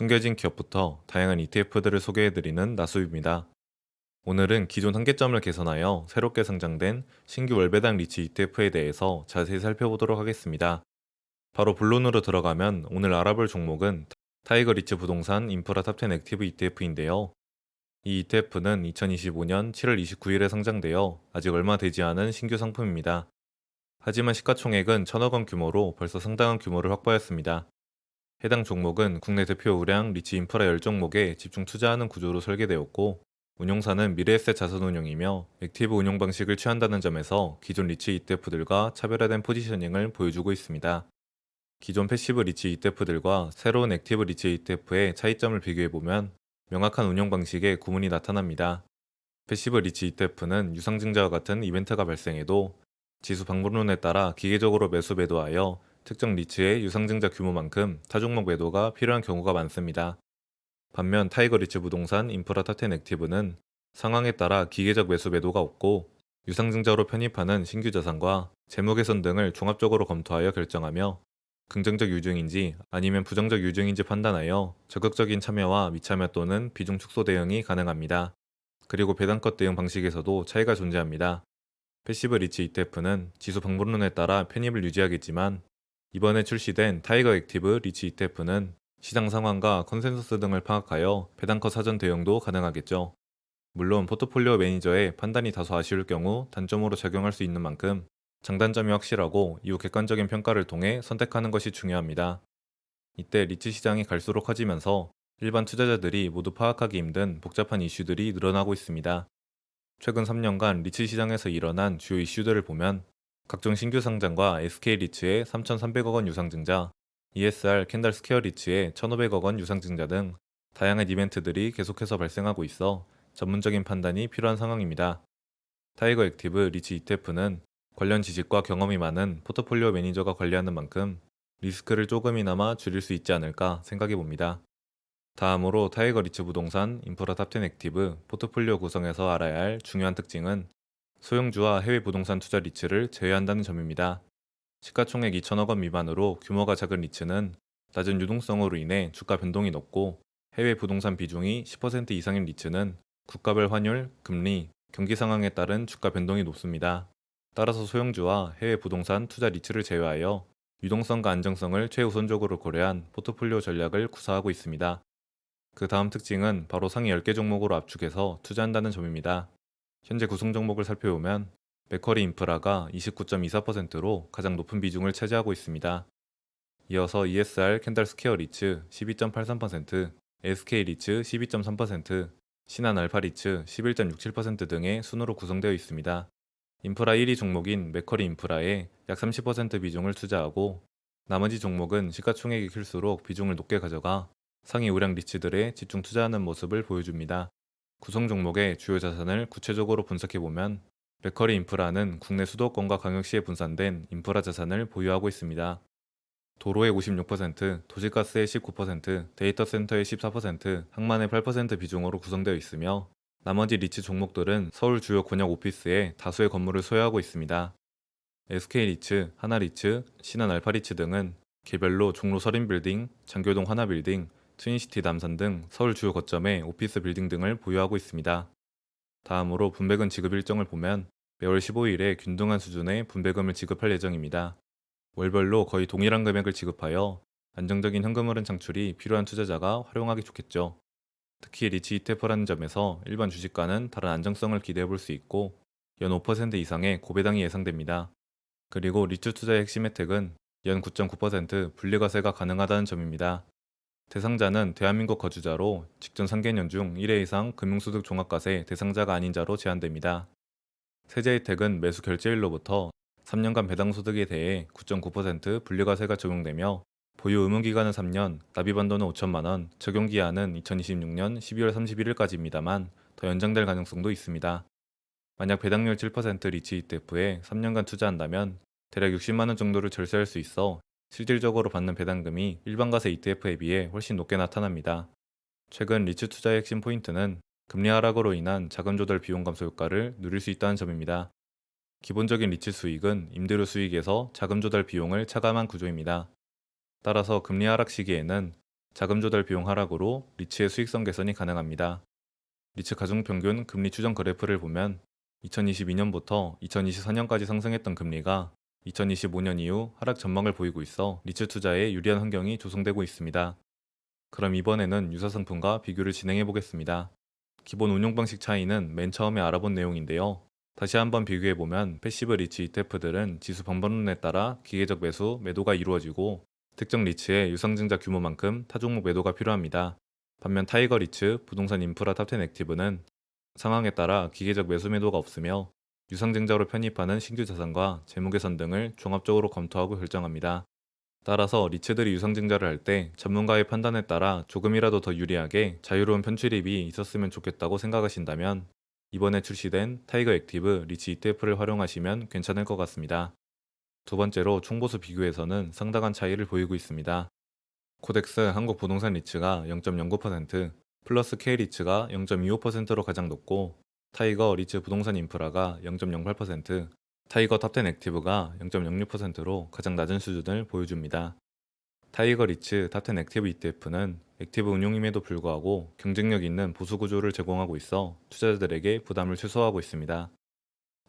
숨겨진 기업부터 다양한 ETF들을 소개해드리는 나수입니다. 오늘은 기존 한계점을 개선하여 새롭게 상장된 신규 월배당 리츠 ETF에 대해서 자세히 살펴보도록 하겠습니다. 바로 본론으로 들어가면 오늘 알아볼 종목은 타이거 리츠 부동산 인프라 탑10 액티브 ETF인데요. 이 ETF는 2025년 7월 29일에 상장되어 아직 얼마 되지 않은 신규 상품입니다. 하지만 시가총액은 1천억 원 규모로 벌써 상당한 규모를 확보하였습니다. 해당 종목은 국내 대표 우량 리츠 인프라 10종목에 집중 투자하는 구조로 설계되었고, 운용사는 미래에셋 자산운용이며 액티브 운용 방식을 취한다는 점에서 기존 리츠 ETF들과 차별화된 포지셔닝을 보여주고 있습니다. 기존 패시브 리츠 ETF들과 새로운 액티브 리츠 ETF의 차이점을 비교해보면 명확한 운용 방식에 구분이 나타납니다. 패시브 리츠 ETF는 유상증자와 같은 이벤트가 발생해도 지수 방문론에 따라 기계적으로 매수 매도하여 특정 리츠의 유상증자 규모만큼 타종목 매도가 필요한 경우가 많습니다. 반면 타이거 리츠 부동산 인프라 탑10 액티브는 상황에 따라 기계적 매수 매도가 없고 유상증자로 편입하는 신규 자산과 재무 개선 등을 종합적으로 검토하여 결정하며 긍정적 유증인지 아니면 부정적 유증인지 판단하여 적극적인 참여와 미참여 또는 비중 축소 대응이 가능합니다. 그리고 배당컷 대응 방식에서도 차이가 존재합니다. 패시브 리츠 ETF는 지수 방문론에 따라 편입을 유지하겠지만, 이번에 출시된 타이거 액티브 리츠 ETF는 시장 상황과 컨센서스 등을 파악하여 배당컷 사전 대응도 가능하겠죠. 물론 포트폴리오 매니저의 판단이 다소 아쉬울 경우 단점으로 작용할 수 있는 만큼 장단점이 확실하고 이후 객관적인 평가를 통해 선택하는 것이 중요합니다. 이때 리츠 시장이 갈수록 커지면서 일반 투자자들이 모두 파악하기 힘든 복잡한 이슈들이 늘어나고 있습니다. 최근 3년간 리츠 시장에서 일어난 주요 이슈들을 보면 각종 신규 상장과 SK 리츠의 3,300억 원 유상증자, ESR 캔달 스퀘어 리츠의 1,500억 원 유상증자 등 다양한 이벤트들이 계속해서 발생하고 있어 전문적인 판단이 필요한 상황입니다. 타이거 액티브 리츠 ETF는 관련 지식과 경험이 많은 포트폴리오 매니저가 관리하는 만큼 리스크를 조금이나마 줄일 수 있지 않을까 생각해 봅니다. 다음으로 타이거 리츠 부동산 인프라 탑10 액티브 포트폴리오 구성에서 알아야 할 중요한 특징은 소형주와 해외 부동산 투자 리츠를 제외한다는 점입니다. 시가총액 2천억 원 미만으로 규모가 작은 리츠는 낮은 유동성으로 인해 주가 변동이 높고, 해외 부동산 비중이 10% 이상인 리츠는 국가별 환율, 금리, 경기 상황에 따른 주가 변동이 높습니다. 따라서 소형주와 해외 부동산 투자 리츠를 제외하여 유동성과 안정성을 최우선적으로 고려한 포트폴리오 전략을 구사하고 있습니다. 그 다음 특징은 바로 상위 10개 종목으로 압축해서 투자한다는 점입니다. 현재 구성 종목을 살펴보면 맥쿼리 인프라가 29.24%로 가장 높은 비중을 차지하고 있습니다. 이어서 ESR 캔달 스퀘어 리츠 12.83%, SK 리츠 12.3%, 신한 알파 리츠 11.67% 등의 순으로 구성되어 있습니다. 인프라 1위 종목인 맥쿼리 인프라에 약 30% 비중을 투자하고, 나머지 종목은 시가총액이 클수록 비중을 높게 가져가 상위 우량 리츠들에 집중 투자하는 모습을 보여줍니다. 구성 종목의 주요 자산을 구체적으로 분석해보면 맥쿼리 인프라는 국내 수도권과 광역시에 분산된 인프라 자산을 보유하고 있습니다. 도로의 56%, 도시가스의 19%, 데이터 센터의 14%, 항만의 8% 비중으로 구성되어 있으며, 나머지 리츠 종목들은 서울 주요 권역 오피스에 다수의 건물을 소유하고 있습니다. SK 리츠, 하나 리츠, 신한 알파 리츠 등은 개별로 종로 서린 빌딩, 장교동 하나 빌딩, 트윈시티 남산 등 서울 주요 거점에 오피스 빌딩 등을 보유하고 있습니다. 다음으로 분배금 지급 일정을 보면 매월 15일에 균등한 수준의 분배금을 지급할 예정입니다. 월별로 거의 동일한 금액을 지급하여 안정적인 현금흐름 창출이 필요한 투자자가 활용하기 좋겠죠. 특히 리츠 ETF라는 점에서 일반 주식과는 다른 안정성을 기대해 볼 수 있고, 연 5% 이상의 고배당이 예상됩니다. 그리고 리츠 투자의 핵심 혜택은 연 9.9% 분리과세가 가능하다는 점입니다. 대상자는 대한민국 거주자로 직전 3개년 중 1회 이상 금융소득 종합과세 대상자가 아닌 자로 제한됩니다. 세제 혜택은 매수 결제일로부터 3년간 배당 소득에 대해 9.9% 분리과세가 적용되며, 보유 의무기간은 3년, 납입한도는 5천만 원, 적용기한은 2026년 12월 31일까지입니다만 더 연장될 가능성도 있습니다. 만약 배당률 7% 리츠 ETF에 3년간 투자한다면 대략 60만 원 정도를 절세할 수 있어 실질적으로 받는 배당금이 일반 과세 ETF에 비해 훨씬 높게 나타납니다. 최근 리츠 투자의 핵심 포인트는 금리 하락으로 인한 자금 조달 비용 감소 효과를 누릴 수 있다는 점입니다. 기본적인 리츠 수익은 임대료 수익에서 자금 조달 비용을 차감한 구조입니다. 따라서 금리 하락 시기에는 자금 조달 비용 하락으로 리츠의 수익성 개선이 가능합니다. 리츠 가중평균 금리 추정 그래프를 보면 2022년부터 2024년까지 상승했던 금리가 2025년 이후 하락 전망을 보이고 있어 리츠 투자에 유리한 환경이 조성되고 있습니다. 그럼 이번에는 유사 상품과 비교를 진행해 보겠습니다. 기본 운용 방식 차이는 맨 처음에 알아본 내용인데요. 다시 한번 비교해 보면 패시브 리츠 ETF들은 지수 방법론에 따라 기계적 매수, 매도가 이루어지고 특정 리츠의 유상증자 규모만큼 타종목 매도가 필요합니다. 반면 타이거 리츠, 부동산 인프라 탑10 액티브는 상황에 따라 기계적 매수 매도가 없으며 유상증자로 편입하는 신규 자산과 재무 개선 등을 종합적으로 검토하고 결정합니다. 따라서 리츠들이 유상증자를 할 때 전문가의 판단에 따라 조금이라도 더 유리하게 자유로운 편출입이 있었으면 좋겠다고 생각하신다면 이번에 출시된 타이거 액티브 리츠 ETF를 활용하시면 괜찮을 것 같습니다. 두 번째로 총보수 비교에서는 상당한 차이를 보이고 있습니다. 코덱스 한국부동산 리츠가 0.09%, 플러스 K 리츠가 0.25%로 가장 높고 타이거 리츠 부동산 인프라가 0.08%, 타이거 탑10 액티브가 0.06%로 가장 낮은 수준을 보여줍니다. 타이거 리츠 탑10 액티브 ETF는 액티브 운용임에도 불구하고 경쟁력 있는 보수 구조를 제공하고 있어 투자자들에게 부담을 최소화하고 있습니다.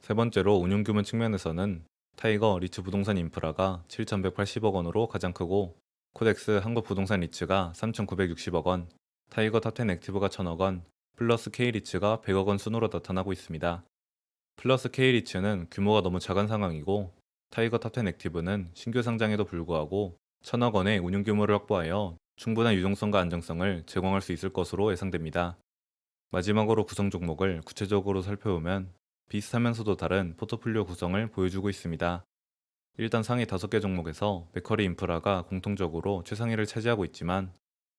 세 번째로 운용 규모 측면에서는 타이거 리츠 부동산 인프라가 7,180억 원으로 가장 크고 코덱스 한국 부동산 리츠가 3,960억 원, 타이거 탑10 액티브가 1,000억 원, 플러스 K 리츠가 100억 원 순으로 나타나고 있습니다. 플러스 K 리츠는 규모가 너무 작은 상황이고 타이거 탑10 액티브는 신규 상장에도 불구하고 1,000억 원의 운용 규모를 확보하여 충분한 유동성과 안정성을 제공할 수 있을 것으로 예상됩니다. 마지막으로 구성 종목을 구체적으로 살펴보면 비슷하면서도 다른 포트폴리오 구성을 보여주고 있습니다. 일단 상위 5개 종목에서 맥커리 인프라가 공통적으로 최상위를 차지하고 있지만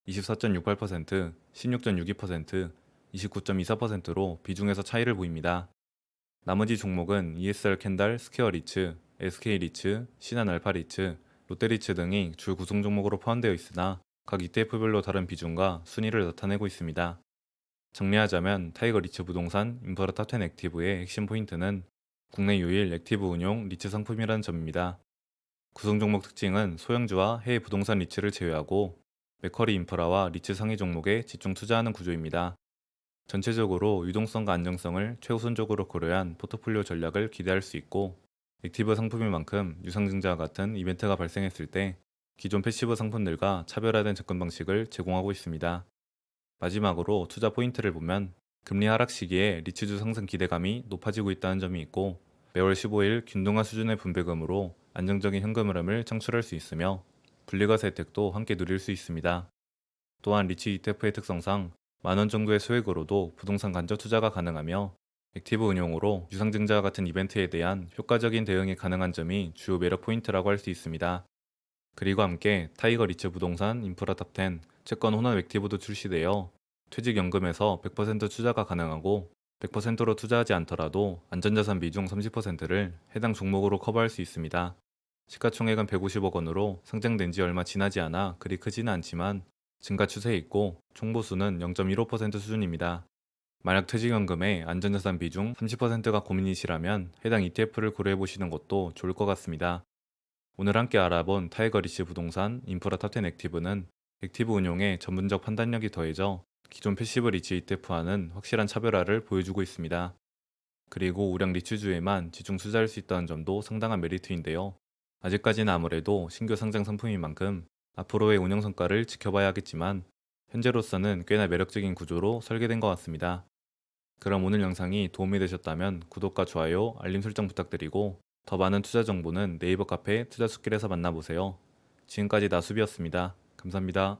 24.68%, 16.62%, 29.24%로 비중에서 차이를 보입니다. 나머지 종목은 ESR 캔달, 스퀘어 리츠, SK 리츠, 신한 알파 리츠, 롯데 리츠 등이 주 구성 종목으로 포함되어 있으나 각 ETF별로 다른 비중과 순위를 나타내고 있습니다. 정리하자면 타이거 리츠 부동산 인프라 탑10 액티브의 핵심 포인트는 국내 유일 액티브 운용 리츠 상품이라는 점입니다. 구성 종목 특징은 소형주와 해외 부동산 리츠를 제외하고 맥커리 인프라와 리츠 상위 종목에 집중 투자하는 구조입니다. 전체적으로 유동성과 안정성을 최우선적으로 고려한 포트폴리오 전략을 기대할 수 있고 액티브 상품인 만큼 유상증자와 같은 이벤트가 발생했을 때 기존 패시브 상품들과 차별화된 접근 방식을 제공하고 있습니다. 마지막으로 투자 포인트를 보면 금리 하락 시기에 리츠주 상승 기대감이 높아지고 있다는 점이 있고 매월 15일 균등한 수준의 분배금으로 안정적인 현금 흐름을 창출할 수 있으며 분리과세 혜택도 함께 누릴 수 있습니다. 또한 리츠 ETF의 특성상 만원 정도의 소액으로도 부동산 간접 투자가 가능하며 액티브 운용으로 유상증자와 같은 이벤트에 대한 효과적인 대응이 가능한 점이 주요 매력 포인트라고 할 수 있습니다. 그리고 함께 타이거 리츠 부동산 인프라 탑10 채권 혼합 액티브도 출시되어 퇴직연금에서 100% 투자가 가능하고 100%로 투자하지 않더라도 안전자산 비중 30%를 해당 종목으로 커버할 수 있습니다. 시가총액은 150억 원으로 상장된 지 얼마 지나지 않아 그리 크지는 않지만 증가 추세에 있고 총보수는 0.15% 수준입니다. 만약 퇴직연금의 안전자산 비중 30%가 고민이시라면 해당 ETF를 고려해 보시는 것도 좋을 것 같습니다. 오늘 함께 알아본 타이거 리츠 부동산 인프라 탑10 액티브는 액티브 운용에 전문적 판단력이 더해져 기존 패시브 리츠 ETF와는 확실한 차별화를 보여주고 있습니다. 그리고 우량 리츠주에만 집중 투자할 수 있다는 점도 상당한 메리트인데요. 아직까지는 아무래도 신규 상장 상품인 만큼 앞으로의 운영 성과를 지켜봐야 하겠지만 현재로서는 꽤나 매력적인 구조로 설계된 것 같습니다. 그럼 오늘 영상이 도움이 되셨다면 구독과 좋아요, 알림 설정 부탁드리고 더 많은 투자 정보는 네이버 카페 투자숲길에서 만나보세요. 지금까지 나수비였습니다. 감사합니다.